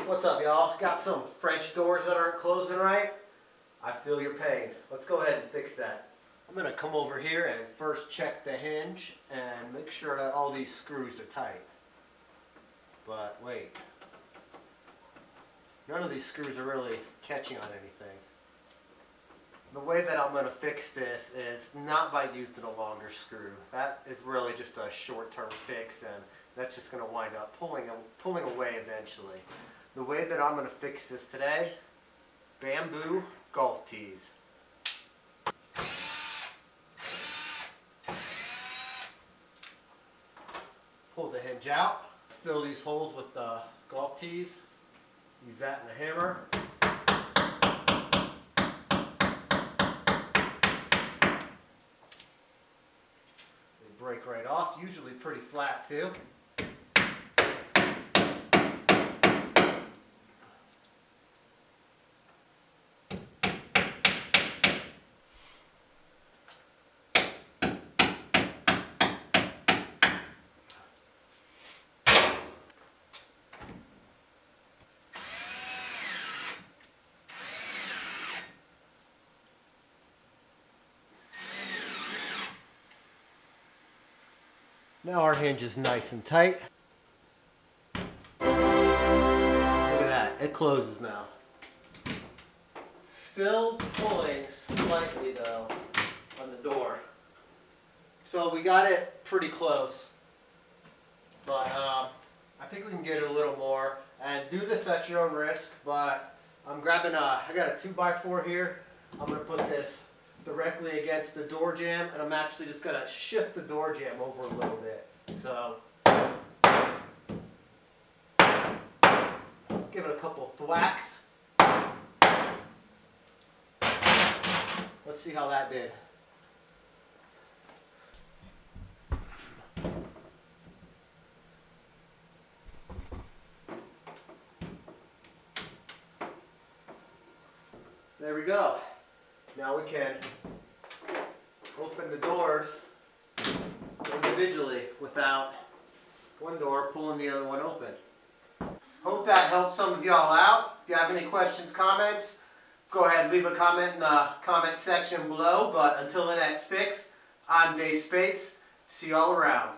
What's up, y'all? Got some French doors that aren't closing right. I feel your pain. Let's go ahead and fix that. I'm gonna come over here and first check the hinge and make sure that all these screws are tight. But wait, none of these screws are really catching on anything. The way that I'm gonna fix this is not by using a longer screw. That is really just a short-term fix, and that's just gonna wind up pulling away eventually. The way that I'm gonna fix this today, bamboo golf tees. Pull the hinge out, fill these holes with the golf tees, use that and a hammer. They break right off, usually pretty flat too. Now our hinge is nice and tight. Look at that, it closes now. Still pulling slightly though on the door. So we got it pretty close. But I think we can get it a little more. And do this at your own risk, but I'm grabbing I got a 2x4 here. I'm gonna put this directly against the door jamb, and I'm actually just gonna shift the door jamb over a little bit. So give it a couple thwacks. Let's see how that did. There we go. Now we can open the doors individually without one door pulling the other one open. Hope that helps some of y'all out. If you have any questions, comments, go ahead and leave a comment in the comment section below. But until the next fix, I'm Dave Spates. See y'all around.